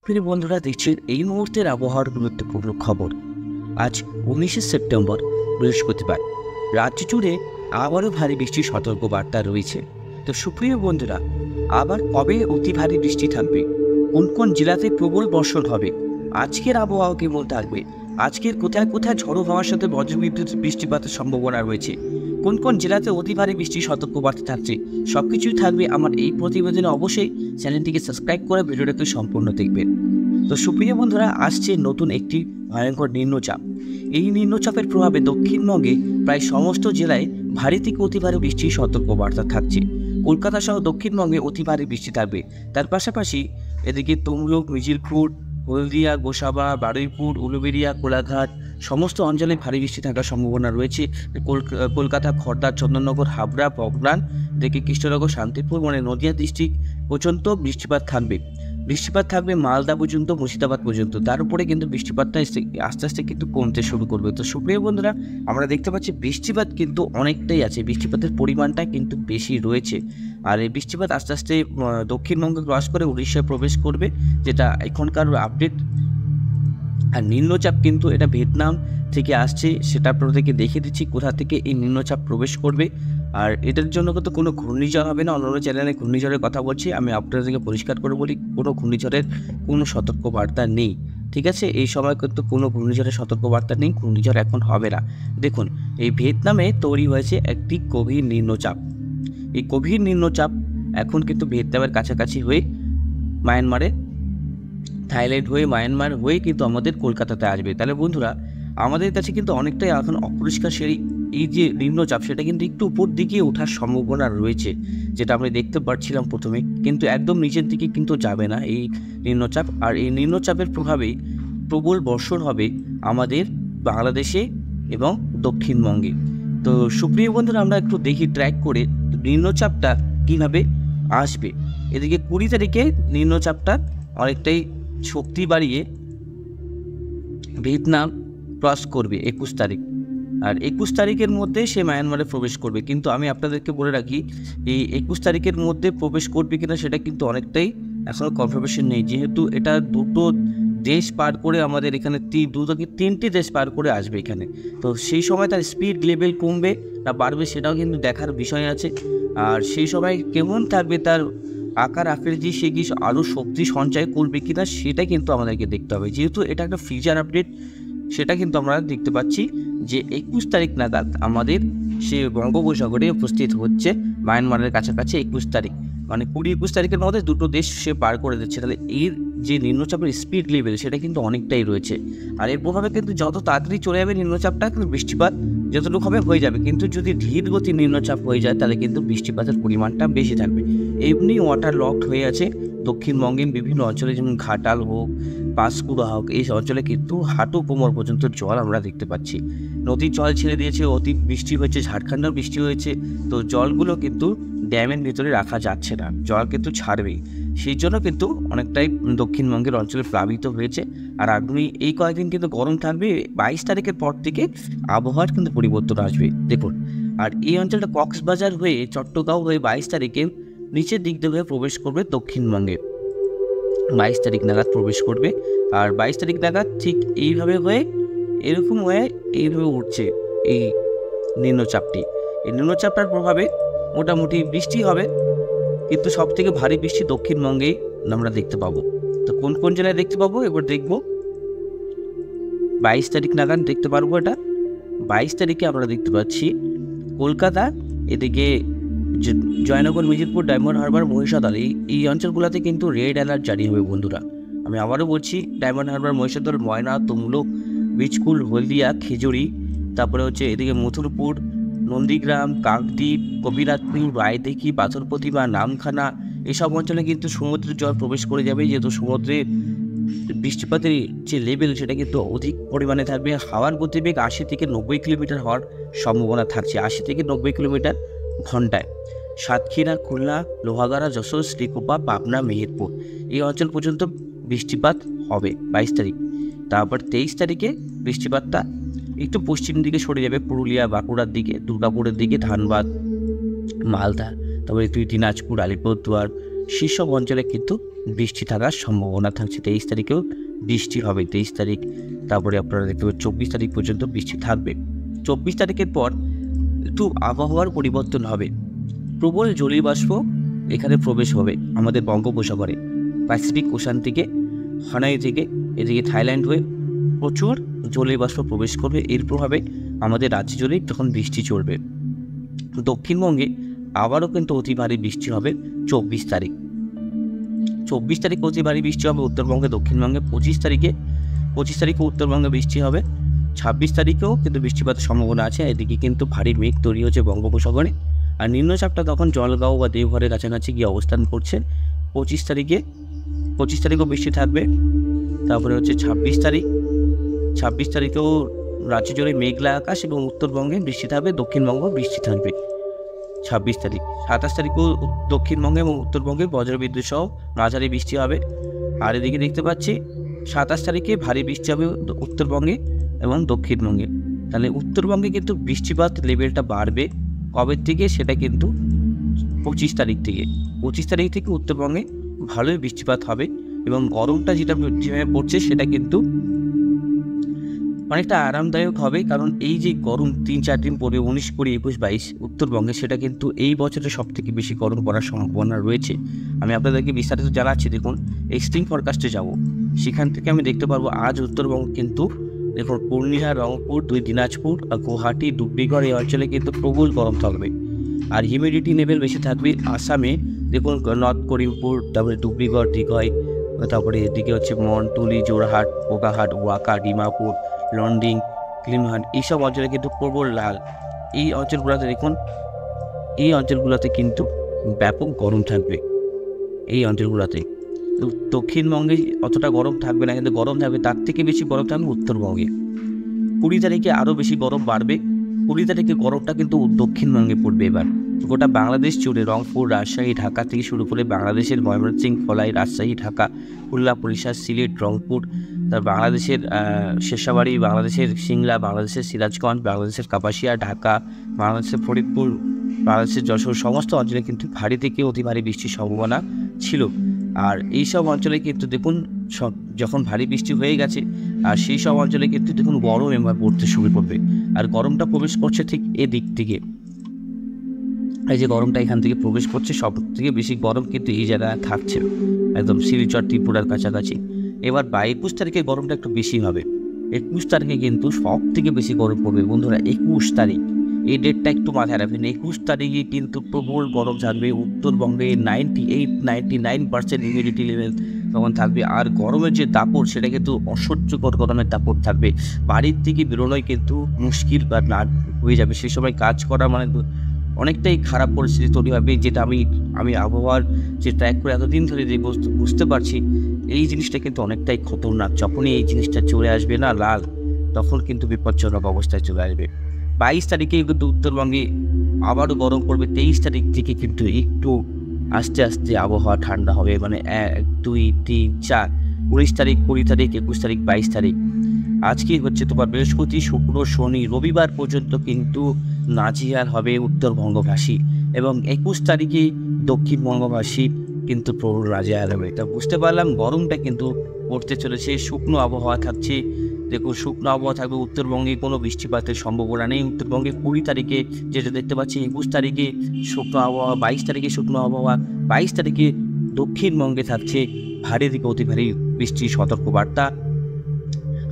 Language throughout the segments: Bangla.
প্রিয় বন্ধুরা, দেখছেন এই মুহূর্তের আবহাওয়ার গুরুত্বপূর্ণ খবর। আজ 19শে সেপ্টেম্বর, বৃহস্পতিবার। রাজ্য জুড়ে আবারও ভারী বৃষ্টির সতর্কবার্তা রয়েছে। তো সুপ্রিয় বন্ধুরা, আবার কবে অতি ভারী বৃষ্টি থাকবে, কোন কোন জেলাতে প্রবল বর্ষণ হবে, আজকের আবহাওয়া কেমন থাকবে, আজকের কোথায় কোথায় ঝড়ো হওয়ার সাথে বজ্রবিদ্যুৎ বৃষ্টিপাতের সম্ভাবনা রয়েছে, কোন কোন জেলাতে অতি ভারী বৃষ্টির সতর্কবার্তা থাকছে, সবকিছুই থাকবে আমার এই প্রতিবেদনে। অবশ্যই চ্যানেলটিকে সাবস্ক্রাইব করে ভিডিওটাকে সম্পূর্ণ দেখবেন। তো সুপ্রিয় বন্ধুরা, আসছে নতুন একটি ভয়ঙ্কর নিম্নচাপ। এই নিম্নচাপের প্রভাবে দক্ষিণবঙ্গে প্রায় সমস্ত জেলায় ভারী থেকে অতি ভারী বৃষ্টির সতর্কবার্তা থাকছে। কলকাতা সহ দক্ষিণবঙ্গে অতি ভারী বৃষ্টি থাকবে। তার পাশাপাশি এদিকে তমলুক, মিজিলপুর, হলদিয়া, গোসাবা, বারুইপুর, উলুবেড়িয়া, কোলাঘাট সমস্ত অঞ্চলে ভারী বৃষ্টি থাকার সম্ভাবনা রয়েছে। কলকাতা, খড়দা, চন্দননগর, হাবড়া, বগরান থেকে কৃষ্ণনগর, শান্তিপুর নদিয়া ডিস্ট্রিক্ট পর্যন্ত বৃষ্টিপাত থাকবে মালদা পর্যন্ত, মুর্শিদাবাদ পর্যন্ত। তার উপরে কিন্তু বৃষ্টিপাতটা আস্তে আস্তে কিন্তু কমতে শুরু করবে। তো সুপ্রিয় বন্ধুরা, আমরা দেখতে পাচ্ছি বৃষ্টিপাত কিন্তু অনেকটাই আছে, বৃষ্টিপাতের পরিমাণটা কিন্তু বেশি রয়েছে। আর এই বৃষ্টিপাত আস্তে আস্তে দক্ষিণবঙ্গে ক্রস করে উড়িষ্যায় প্রবেশ করবে, যেটা এখনকার আপডেট। আর নিম্নচাপ কিন্তু এটা ভিয়েতনাম থেকে আসছে, সেটা আপনাদেরকে দেখিয়ে দিচ্ছি কোথা থেকে এই নিম্নচাপ প্রবেশ করবে। আর এটার জন্য কিন্তু কোনো ঘূর্ণিঝড় হবে না। অন্যান্য চ্যানেলে ঘূর্ণিঝড়ের কথা বলছি, আমি আপনাদেরকে পরিষ্কার করে বলি, কোনো ঘূর্ণিঝড়ের কোনো সতর্কবার্তা নেই। ঠিক আছে, এই সময় কিন্তু কোনো ঘূর্ণিঝড়ের সতর্কবার্তা নেই, ঘূর্ণিঝড় এখন হবে না। দেখুন, এই ভিয়েতনামে তৈরি হয়েছে একটি গভীর নিম্নচাপ। এই গভীর নিম্নচাপ এখন কিন্তু ভিয়েতনামের কাছাকাছি হয়ে মায়ানমারে, থাইল্যান্ড হয়ে, মায়ানমার হয়ে কিন্তু আমাদের কলকাতাতে আসবে। তাহলে বন্ধুরা, আমাদের কাছে কিন্তু অনেকটাই এখন অপরিষ্কার এই যে নিম্নচাপ, সেটা কিন্তু একটু উপর দিকে ওঠার সম্ভাবনা রয়েছে, যেটা আমরা দেখতে পাচ্ছিলাম প্রথমে। কিন্তু একদম নিচের দিকে কিন্তু যাবে না এই নিম্নচাপ। আর এই নিম্নচাপের প্রভাবে প্রবল বর্ষণ হবে আমাদের বাংলাদেশে এবং দক্ষিণবঙ্গে। তো সুপ্রিয় বন্ধুরা, আমরা একটু দেখি ট্র্যাক করে নিম্নচাপটা কীভাবে আসবে। এদিকে 20 তারিখে নিম্নচাপটা অনেকটাই শক্তি বাড়িয়ে ভিয়েতনাম ক্রস করবে 21 তারিখ। আর 21 তারিখের মধ্যে সে মায়ানমারে প্রবেশ করবে। কিন্তু আমি আপনাদেরকে বলে রাখি, এই 21 তারিখের মধ্যে প্রবেশ করবে কিনা সেটা কিন্তু অনেকটাই এখনও কনফার্মেশন নেই, যেহেতু এটা দুটো দেশ পার করে আমাদের এখানে 2 থেকে 3টি দেশ পার করে আসবে এখানে। তো সেই সময় তার স্পিড লেভেল কমবে না বাড়বে, সেটাও কিন্তু দেখার বিষয় আছে। আর সেই সময় কেমন থাকবে তার আকার আকৃতি, সে কি আরও শক্তি সঞ্চয় করবে কিনা সেটা কিন্তু আমাদেরকে দেখতে হবে। যেহেতু এটা একটা ফিউচার আপডেট, সেটা কিন্তু আমরা দেখতে পাচ্ছি যে 21 তারিখ নাগাদ আমাদের সে বঙ্গোপসাগরে উপস্থিত হচ্ছে মায়ানমারের কাছাকাছি। 21 তারিখ 20-21 তারিখের মধ্যে দুটো দেশ সে পার করে দিচ্ছে। তাহলে এর যে নিম্নচাপের স্পিড লেভেল, সেটা কিন্তু অনেকটাই রয়েছে। আর এর প্রভাবে কিন্তু যত তাড়াতাড়ি চলে যাবে নিম্নচাপটা, কিন্তু বৃষ্টিপাত যতটুকু হবে হয়ে যাবে। কিন্তু যদি ধীর গতির নিম্নচাপ হয়ে যায়, তাহলে কিন্তু বৃষ্টিপাতের পরিমাণটা বেশি থাকবে। এমনি ওয়াটার লকড হয়ে আছে দক্ষিণবঙ্গের বিভিন্ন অঞ্চলে, যেমন ঘাটাল হোক, পাঁশকুড়া হোক, এই অঞ্চলে কিন্তু হাঁটু কোমর পর্যন্ত জল আমরা দেখতে পাচ্ছি। নদীর জল ছেড়ে দিয়েছে, অতি বৃষ্টি হয়েছে, ঝাড়খণ্ডেও বৃষ্টি হয়েছে। তো জলগুলো কিন্তু ড্যামের ভিতরে রাখা যাচ্ছে না, জল কিন্তু ছাড়বেই। সেই জন্য কিন্তু অনেকটাই দক্ষিণবঙ্গের অঞ্চলে প্লাবিত হয়েছে। আর আগামী এই কয়েকদিন কিন্তু গরম থাকবে। 22 তারিখের পর থেকে আবহাওয়ার কিন্তু পরিবর্তন আসবে, দেখুন। আর এই অঞ্চলটা কক্সবাজার হয়ে, চট্টগ্রাম হয়ে 22 তারিখে নিচের দিক দিয়ে প্রবেশ করবে দক্ষিণবঙ্গে। 22 তারিখ নাগাদ প্রবেশ করবে। আর 22 তারিখ নাগাদ ঠিক এইভাবে হয়ে, এরকম হয়ে এইভাবে উঠছে এই নিম্নচাপটি। এই নিম্নচাপটার প্রভাবে মোটামুটি বৃষ্টি হবে, কিন্তু সব থেকে ভারী বৃষ্টি দক্ষিণবঙ্গেই আমরা দেখতে পাবো। তো কোন কোন জেলায় দেখতে পাবো এবার দেখব। 22 তারিখ নাগাদ দেখতে পারবো এটা। 22 তারিখে আমরা দেখতে পাচ্ছি কলকাতা, এদিকে জয়নগর, মিজিরপুর, ডায়মন্ড হারবার, মহিষাদল, এই অঞ্চলগুলোতে কিন্তু রেড অ্যালার্ট জারি হবে বন্ধুরা। আমি আবারও বলছি, ডায়মন্ড হারবার, মহিষাদল, ময়না, তমলুক, বীজকুল, হলদিয়া, খেজুরি, তারপরে হচ্ছে এদিকে মথুরপুর, নন্দীগ্রাম, কাকদ্বীপ, কবিরাজপুর, রায়দিঘি, পাথর প্রতিমা, নামখানা, এসব অঞ্চলে কিন্তু সমুদ্রের জল প্রবেশ করে যাবে। যেহেতু সমুদ্রে বৃষ্টিপাতের যে লেভেল, সেটা কিন্তু অধিক পরিমাণে থাকবে। হাওয়ার গতিবেগ 80 থেকে 90 কিলোমিটার হওয়ার সম্ভাবনা থাকছে, 80 থেকে 90 কিলোমিটার ঘন্টায়। সাতক্ষীরা, খুলনা, লোহাগাড়া, যশোর, শ্রীকোপা, পাবনা, মেহেরপুর, এই অঞ্চল পর্যন্ত বৃষ্টিপাত হবে 22 তারিখ। তারপর 23 তারিখে বৃষ্টিপাতটা একটু পশ্চিম দিকে সরে যাবে, পুরুলিয়া, বাঁকুড়ার দিকে, দুর্গাপুরের দিকে, ধানবাদ, মালদা, তারপরে দিনাজপুর, আলিপুরদুয়ার, সেসব অঞ্চলে কিন্তু বৃষ্টি থাকার সম্ভাবনা থাকছে। 23 তারিখেও বৃষ্টি হবে, 23 তারিখ, তারপরে আপনারা দেখতে পাবেন 24 তারিখ পর্যন্ত বৃষ্টি থাকবে। 24 তারিখের পর একটু আবহাওয়ার পরিবর্তন হবে, প্রবল জলীয় বাষ্প এখানে প্রবেশ হবে আমাদের বঙ্গোপসাগরে, প্যাসিফিক ওশান থেকে, হানাই থেকে এদিকে থাইল্যান্ড হয়ে প্রচুর জলীয় বাষ্প প্রবেশ করবে। এর প্রভাবে আমাদের রাজ্য জুড়েই তখন বৃষ্টি চলবে। দক্ষিণবঙ্গে আবারও কিন্তু অতি ভারী বৃষ্টি হবে 24 তারিখ। 24 তারিখে অতি ভারী বৃষ্টি হবে উত্তরবঙ্গে, দক্ষিণবঙ্গে। 25 তারিখে উত্তরবঙ্গে বৃষ্টি হবে। 26 তারিখেও কিন্তু বৃষ্টিপাতের সম্ভাবনা আছে। এদিকে কিন্তু ভারী মেঘ তৈরি হচ্ছে বঙ্গোপসাগরে, আর নিম্নচাপটা তখন জলগাঁও বা দেওঘরের কাছাকাছি গিয়ে অবস্থান করছে। 25 তারিখেও বৃষ্টি থাকবে। তারপরে হচ্ছে 26 তারিখেও রাজ্য জুড়ে মেঘলা আকাশ এবং উত্তরবঙ্গে বৃষ্টি থাকবে, দক্ষিণবঙ্গ বৃষ্টি থাকবে 26 তারিখ। 27 তারিখেও দক্ষিণবঙ্গে এবং উত্তরবঙ্গে বজ্রবিদ্যুৎ সহ মাঝারি বৃষ্টি হবে। আর এদিকে দেখতে পাচ্ছি 27 তারিখে ভারী বৃষ্টি হবে উত্তরবঙ্গে এবং দক্ষিণবঙ্গে। তাহলে উত্তরবঙ্গে কিন্তু বৃষ্টিপাত লেভেলটা বাড়বে কবে থেকে, সেটা কিন্তু 25 তারিখ থেকে। 25 তারিখ থেকে উত্তরবঙ্গে ভালোই বৃষ্টিপাত হবে এবং গরমটা যেভাবে পড়ছে সেটা কিন্তু অনেকটা আরামদায়ক হবে। কারণ এই যে গরম 3-4 দিন পরে 19, 20, 21, 22 উত্তরবঙ্গে, সেটা কিন্তু এই বছরের সবথেকে বেশি গরম পড়ার সম্ভাবনা রয়েছে। আমি আপনাদেরকে বিস্তারিত জানাচ্ছি। দেখুন, এক্সট্রিম ফরকাস্টে যাব, সেখান থেকে আমি দেখতে পারবো আজ উত্তরবঙ্গ কিন্তু দেখুন পূর্ণিয়া, রংপুর, 2 দিনাজপুর আর গুয়াহাটি, ডুবরিগড় এই অঞ্চলে কিন্তু প্রবল গরম থাকবে। আর হিউমিডিটি লেভেল বেশি থাকবে আসামে। দেখুন নর্থ করিমপুর, তারপরে ডুবরিগড়, দিঘই, তারপরে এদিকে হচ্ছে মন্টুলি, জোরহাট, বোকাহাট, ওয়াকা, ডিমাপুর, লন্ডিং, ক্লিমহাট, এইসব অঞ্চলে কিন্তু প্রবল লাল। এই অঞ্চলগুলোতে কিন্তু ব্যাপক গরম থাকবে। এই অঞ্চলগুলোতে দক্ষিণবঙ্গে অতটা গরম থাকবে না, কিন্তু গরম থাকবে, তার থেকে বেশি গরম থাকবে উত্তরবঙ্গে। 20 তারিখে আরও বেশি গরম বাড়বে। 20 তারিখে গরমটা কিন্তু দক্ষিণবঙ্গে পড়বে। এবার গোটা বাংলাদেশ জুড়ে রংপুর, রাজশাহী, ঢাকা থেকে শুরু করে বাংলাদেশের ময়মনসিংহ, খোলাই, রাজশাহী, ঢাকা, খুলনা, বরিশাল, সিলেট, রংপুর, তার বাংলাদেশের শেষাবাড়ি, বাংলাদেশের সিংলা, বাংলাদেশের সিরাজগঞ্জ, বাংলাদেশের কাপাসিয়া, ঢাকা, বাংলাদেশের ফরিদপুর, বাংলাদেশের যশোর, সমস্ত অঞ্চলে কিন্তু ভারী থেকে অতি ভারী বৃষ্টির সম্ভাবনা ছিল। আর এইসব অঞ্চলে কিন্তু দেখুন যখন ভারী বৃষ্টি হয়ে গেছে, আর সেই সব অঞ্চলে কিন্তু দেখুন গরম এবার পড়তে শুরু করবে। আর গরমটা প্রবেশ করছে ঠিক এদিক থেকে, এই যে গরমটা এখান থেকে প্রবেশ করছে, সব থেকে বেশি গরম কিন্তু এই জায়গায় থাকছে, একদম শিলচর, ত্রিপুরার কাছাকাছি। এবার 21 তারিখে গরমটা একটু বেশি হবে। 21 তারিখে কিন্তু সব থেকে বেশি গরম পড়বে বন্ধুরা। 21 তারিখ, এই ডেটটা একটু মাথায় রাখবেন। 21 তারিখে কিন্তু প্রবল গরম থাকবে উত্তরবঙ্গে। 98-99% হিউমিডিটি লেভেল তখন থাকবে। আর গরমের যে দাপট, সেটা কিন্তু অসহ্যকর গরমের দাপট থাকবে। বাড়ির থেকে বেরোনোই কিন্তু মুশকিল বা না হয়ে যাবে। সেই সময় কাজ করা মানে অনেকটাই খারাপ পরিস্থিতি তৈরি হবে, যেটা আমি আবহাওয়ার যে ট্র্যাক করে এতদিন ধরে যে বুঝতে পারছি, এই জিনিসটা কিন্তু অনেকটাই খতরনাক। যখনই এই জিনিসটা চলে আসবে না লাল, তখন কিন্তু বিপজ্জনক অবস্থায় চলে আসবে। 22 তারিখে কিন্তু উত্তরবঙ্গে আবারও গরম পড়বে। 23 তারিখ থেকে কিন্তু একটু আস্তে আস্তে আবহাওয়া ঠান্ডা হবে, মানে 1, 2, 3, 4, 19 তারিখ, 20 তারিখ, 21 তারিখ, 22 তারিখ। আজকে হচ্ছে তোমার বৃহস্পতি, শুক্র, শনি, রবিবার পর্যন্ত কিন্তু নাজিহাল হবে উত্তরবঙ্গবাসী, এবং 21 তারিখে দক্ষিণবঙ্গবাসী কিন্তু প্রবল নাজিহাল হবে। তা বুঝতে পারলাম গরমটা কিন্তু পড়তে চলেছে। শুকনো আবহাওয়া থাকছে। দেখুন শুকনো আবহাওয়া থাকবে উত্তরবঙ্গে, কোনো বৃষ্টিপাতের সম্ভাবনা নেই উত্তরবঙ্গে। 20 তারিখে যেটা দেখতে পাচ্ছি, 21 তারিখে শুকনো আবহাওয়া, 22 তারিখে শুকনো আবহাওয়া, 22 তারিখে দক্ষিণবঙ্গে থাকছে ভারী থেকে অতি ভারী বৃষ্টির সতর্কবার্তা।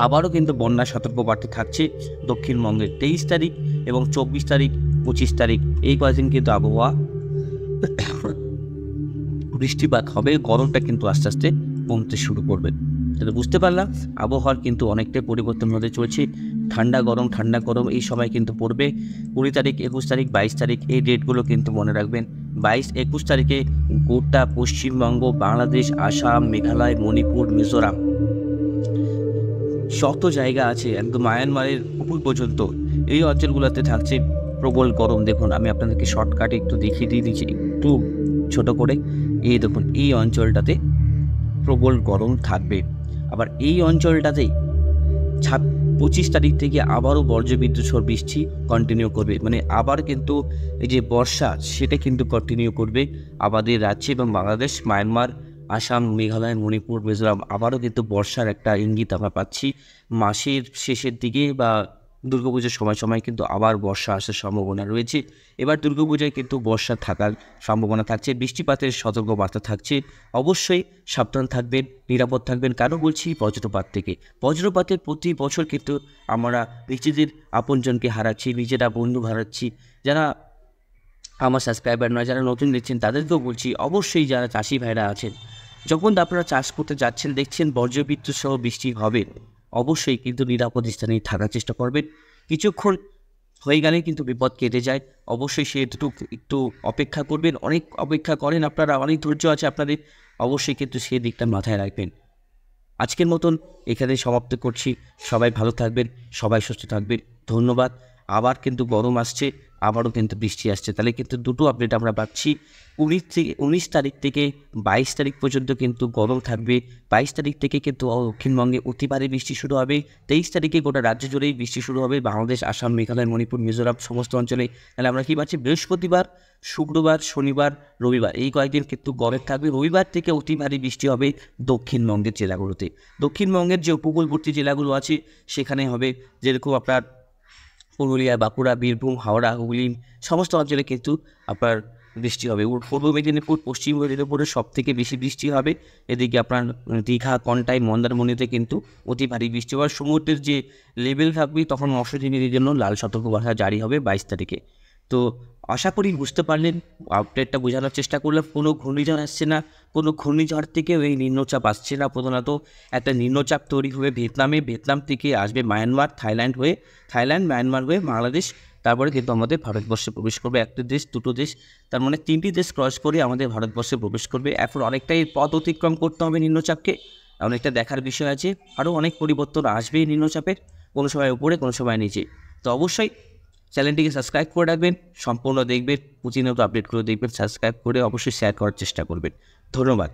আবারও কিন্তু বন্যা সতর্কবার্তা থাকছে দক্ষিণবঙ্গে 23 তারিখ এবং 24 তারিখ, 25 তারিখ। এই কয়েকদিন কিন্তু আবহাওয়া বৃষ্টিপাত হবে, গরমটা কিন্তু আস্তে আস্তে কমতে শুরু করবে। তাহলে বুঝতে পারলাম আবহাওয়ার কিন্তু অনেকটাই পরিবর্তন হতে চলছে। ঠান্ডা গরম এই সময় কিন্তু পড়বে। 20 তারিখ, 21 তারিখ, 22 তারিখ এই ডেটগুলো কিন্তু মনে রাখবেন। 22-21 তারিখে গোটা পশ্চিমবঙ্গ, বাংলাদেশ, আসাম, মেঘালয়, মণিপুর, মিজোরাম শত জায়গা আছে, একদম মায়ানমারের উপর পর্যন্ত এই অঞ্চলগুলোতে থাকছে প্রবল গরম। দেখুন আমি আপনাদেরকে শর্টকাটে একটু দেখিয়ে দিয়ে দিচ্ছি, একটু ছোট করে। এই দেখুন এই অঞ্চলটাতে প্রবল গরম থাকবে। আবার এই অঞ্চলটাতেই 25 তারিখ থেকে আবারও বজ্রবিদ্যুৎ সহ বৃষ্টি কন্টিনিউ করবে, মানে আবার কিন্তু এই যে বর্ষা সেটা কিন্তু কন্টিনিউ করবে আমাদের রাজ্যে এবং বাংলাদেশ, মায়ানমার আসাম, মেঘালয়, মণিপুর, মিজোরাম আবারও কিন্তু বর্ষার একটা ইঙ্গিত আমরা পাচ্ছি। মাসের শেষের দিকে বা দুর্গাপুজোর সময় কিন্তু আবার বর্ষা আসার সম্ভাবনা রয়েছে। এবার দুর্গাপূজায় কিন্তু বর্ষা থাকার সম্ভাবনা থাকছে, বৃষ্টিপাতের সতর্কবার্তা থাকছে। অবশ্যই সাবধান থাকবেন, নিরাপদ থাকবেন। কেন বলছি? বজ্রপাত থেকে। বজ্রপাতের প্রতি বছর কিন্তু আমরা নিজেদের আপনজনকে হারাচ্ছি, নিজেরা বন্ধু হারাচ্ছি। যারা আমার সাবস্ক্রাইবার নয়, যারা নতুন দেখছেন তাদেরকেও বলছি, অবশ্যই যারা চাষি ভাইরা আছেন, যখন আপনারা চাষ করতে যাচ্ছেন দেখছেন বজ্রবিদ্যুৎ সহ বৃষ্টি হবে, অবশ্যই কিন্তু নিরাপদ স্থানে থাকার চেষ্টা করবেন। কিছুক্ষণ হয়ে গেলে কিন্তু বিপদ কেটে যায়। অবশ্যই সেটুকু একটু অপেক্ষা করবেন। অনেক অপেক্ষা করেন আপনারা, অনেক ধৈর্য আছে আপনাদের, অবশ্যই কিন্তু সেই দিকটা মাথায় রাখবেন। আজকের মতন এখানে সমাপ্ত করছি। সবাই ভালো থাকবেন, সবাই সুস্থ থাকবেন। ধন্যবাদ। আবার কিন্তু গরম আসছে, আবারও কিন্তু বৃষ্টি আসছে। তাহলে কিন্তু দুটো আপডেট আমরা পাচ্ছি। 19 তারিখ থেকে 22 তারিখ পর্যন্ত কিন্তু গরম থাকবে। 22 তারিখ থেকে কিন্তু দক্ষিণবঙ্গে অতি ভারী বৃষ্টি শুরু হবে। 23 তারিখে গোটা রাজ্য জুড়েই বৃষ্টি শুরু হবে, বাংলাদেশ, আসাম, মেঘালয়, মণিপুর, মিজোরাম সমস্ত অঞ্চলে। তাহলে আমরা কী পাচ্ছি? বৃহস্পতিবার, শুক্রবার, শনিবার, রবিবার এই কয়েকদিন কিন্তু গরম থাকবে। রবিবার থেকে অতি ভারী বৃষ্টি হবে দক্ষিণবঙ্গের জেলাগুলোতে। দক্ষিণবঙ্গের যে উপকূলবর্তী জেলাগুলো আছে সেখানে হবে, যেরকম আপনার পুরুলিয়া, বাঁকুড়া, বীরভূম, হাওড়া, হুগলি সমস্ত অঞ্চলে কিন্তু আপনার বৃষ্টি হবে। পূর্ব মেদিনীপুর, পশ্চিম মেদিনীপুরে সবথেকে বেশি বৃষ্টি হবে। এদিকে আপনার দীঘা, কন্টাই, মন্দারমণিতে কিন্তু অতি ভারী বৃষ্টি হওয়ার সমুদ্রের যে লেভেল থাকবে তখন মৎস্যজীবীদের জন্য লাল সতর্কবার্তা জারি হবে 22 তারিখে। তো আশা করি বুঝতে পারলেন, আপডেটটা বোঝানোর চেষ্টা করলাম। কোনো ঘূর্ণিঝড় আসছে না, কোনো ঘূর্ণিঝড় থেকেও এই নিম্নচাপ আসছে না। প্রধানত একটা নিম্নচাপ তৈরি হবে ভিয়েতনামে, ভিয়েতনাম থেকে আসবে মায়ানমার, থাইল্যান্ড হয়ে, থাইল্যান্ড, মায়ানমার হয়ে বাংলাদেশ, তারপরে কিন্তু আমাদের ভারতবর্ষে প্রবেশ করবে। একটা দেশ, দুটো দেশ, তার মানে 3টি দেশ ক্রস করে আমাদের ভারতবর্ষে প্রবেশ করবে। এখন অনেকটাই পথ অতিক্রম করতে হবে নিম্নচাপকে, অনেকটা দেখার বিষয় আছে। আরও অনেক পরিবর্তন আসবে এই নিম্নচাপের, কোনো সময় উপরে, কোনো সময় নিচে। তো অবশ্যই চ্যানেলটিকে সাবস্ক্রাইব করে রাখবেন, সম্পূর্ণ দেখবেন, প্রতিনিয়ত আপডেটগুলো দেখবেন। সাবস্ক্রাইব করে অবশ্যই শেয়ার করার চেষ্টা করবেন। ধন্যবাদ।